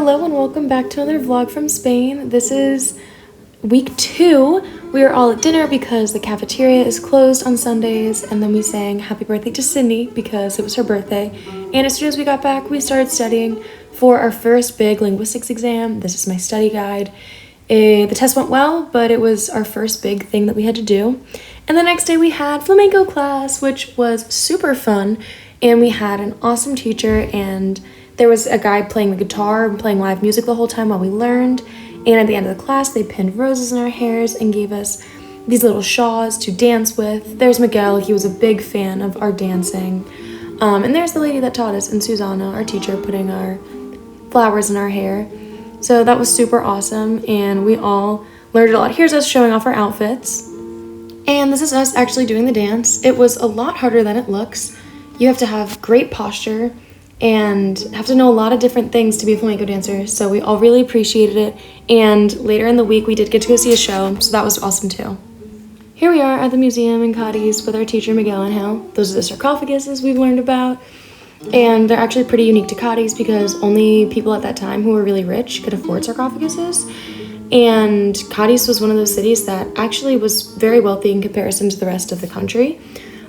Hello and welcome back to another vlog from Spain. This is week 2. We are all at dinner because the cafeteria is closed on Sundays, and then we sang happy birthday to Sydney because it was her birthday. And as soon as we got back, we started studying for our first big linguistics exam. This is my study guide. The test went well, but it was our first big thing that we had to do. And the next day we had flamenco class, which was super fun. And we had an awesome teacher, and there was a guy playing the guitar and playing live music the whole time while we learned. And at the end of the class, they pinned roses in our hairs and gave us these little shawls to dance with. There's Miguel. He was a big fan of our dancing. And there's the lady that taught us, and Susanna, our teacher, putting our flowers in our hair. So that was super awesome, and we all learned a lot. Here's us showing off our outfits. And this is us actually doing the dance. It was a lot harder than it looks. You have to have great posture and have to know a lot of different things to be a flamenco dancer, so we all really appreciated it. And later in the week we did get to go see a show, so that was awesome too. Here we are at the museum in Cadiz with our teacher Miguel Angel. Those are the sarcophaguses we've learned about, and they're actually pretty unique to Cadiz because only people at that time who were really rich could afford sarcophaguses. And Cadiz was one of those cities that actually was very wealthy in comparison to the rest of the country.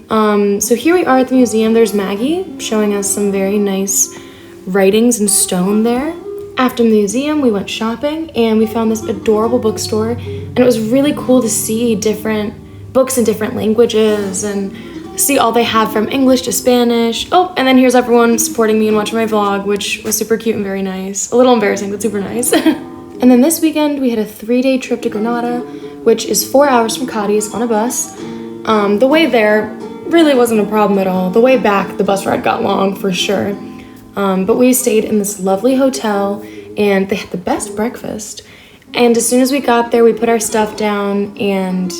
So here we are at the museum. There's Maggie showing us some very nice writings in stone there. After the museum, we went shopping and we found this adorable bookstore, and it was really cool to see different books in different languages and see all they have from English to Spanish. Oh, and then here's everyone supporting me and watching my vlog, which was super cute and very nice. A little embarrassing, but super nice. And then this weekend, we had a 3-day trip to Granada, which is 4 hours from Cadiz on a bus. The way there really wasn't a problem at all. The way back, the bus ride got long for sure. But we stayed in this lovely hotel, and they had the best breakfast. And as soon as we got there, we put our stuff down and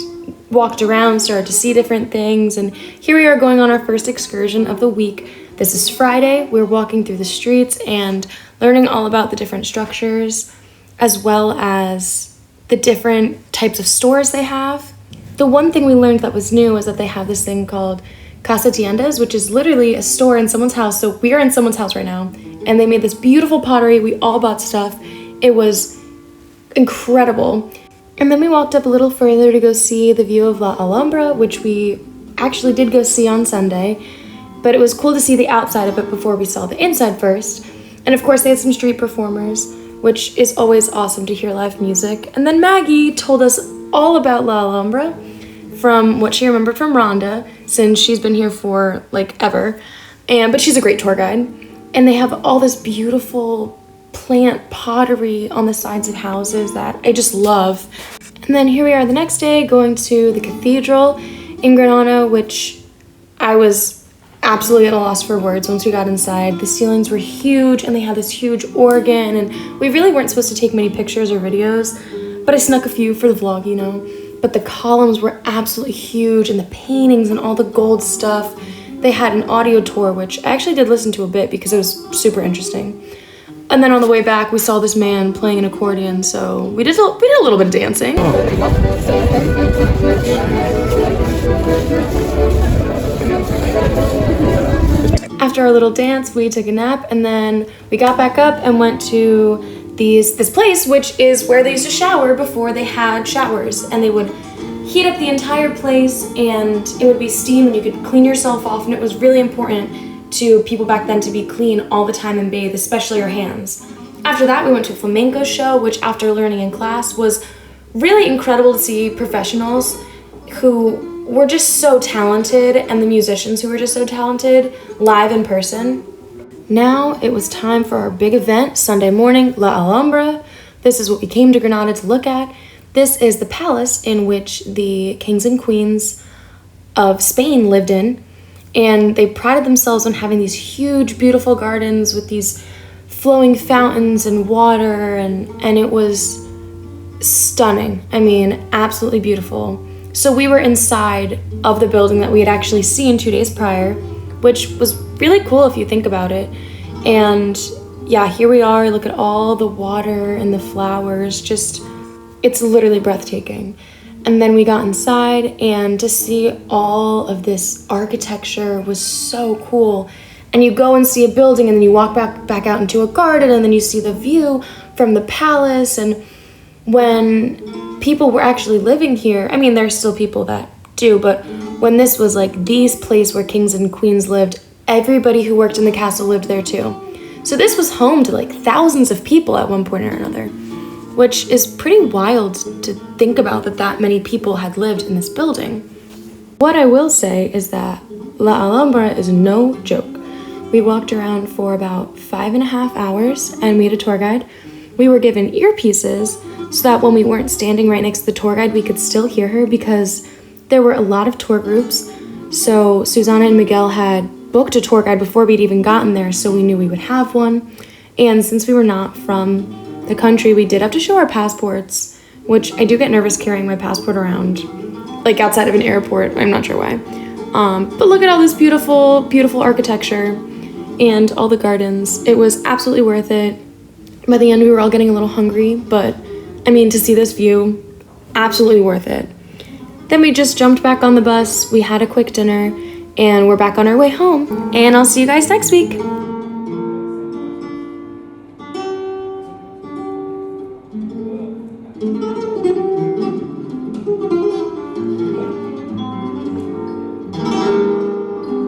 walked around, started to see different things. And here we are going on our first excursion of the week. This is Friday. We're walking through the streets and learning all about the different structures, as well as the different types of stores they have. The one thing we learned that was new is that they have this thing called Casa Tiendas, which is literally a store in someone's house. So we are in someone's house right now, and they made this beautiful pottery. We all bought stuff. It was incredible. And then we walked up a little further to go see the view of La Alhambra, which we actually did go see on Sunday, but it was cool to see the outside of it before we saw the inside first. And of course they had some street performers, which is always awesome to hear live music. And then Maggie told us all about La Alhambra from what she remembered from Rhonda, since she's been here for like ever. But she's a great tour guide. And they have all this beautiful plant pottery on the sides of houses that I just love. And then here we are the next day going to the cathedral in Granada, which I was absolutely at a loss for words once we got inside. The ceilings were huge, and they had this huge organ, and we really weren't supposed to take many pictures or videos, but I snuck a few for the vlog, you know. But the columns were absolutely huge, and the paintings and all the gold stuff. They had an audio tour, which I actually did listen to a bit because it was super interesting. And then on the way back, we saw this man playing an accordion, so we did a little bit of dancing. After our little dance, we took a nap, and then we got back up and went to this place, which is where they used to shower before they had showers, and they would heat up the entire place, and it would be steam, and you could clean yourself off. And it was really important to people back then to be clean all the time and bathe, especially your hands. After that, we went to a flamenco show, which after learning in class was really incredible to see professionals who were just so talented, and the musicians who were just so talented live in person. Now it was time for our big event, Sunday morning, La Alhambra. This is what we came to Granada to look at. This is the palace in which the kings and queens of Spain lived in, and they prided themselves on having these huge, beautiful gardens with these flowing fountains and water, and it was stunning. I mean, absolutely beautiful. So we were inside of the building that we had actually seen 2 days prior, which was really cool if you think about it. And yeah, here we are. Look at all the water and the flowers. Just, it's literally breathtaking. And then we got inside, and to see all of this architecture was so cool. and you go and see a building, and then you walk back out into a garden, and then you see the view from the palace. And when people were actually living here, I mean, there's still people that do, but when this was like the place where kings and queens lived, everybody who worked in the castle lived there too. So this was home to like thousands of people at one point or another, which is pretty wild to think about, that many people had lived in this building. What I will say is that La Alhambra is no joke. We walked around for about 5.5 hours, and we had a tour guide. We were given earpieces so that when we weren't standing right next to the tour guide, we could still hear her, because there were a lot of tour groups. So Susanna and Miguel had booked a tour guide before we'd even gotten there, so we knew we would have one. And since we were not from the country, we did have to show our passports, which I do get nervous carrying my passport around, like outside of an airport. I'm not sure why. But look at all this beautiful, beautiful architecture and all the gardens. It was absolutely worth it. By the end, we were all getting a little hungry, but I mean, to see this view, absolutely worth it. Then we just jumped back on the bus, we had a quick dinner, and we're back on our way home. And I'll see you guys next week.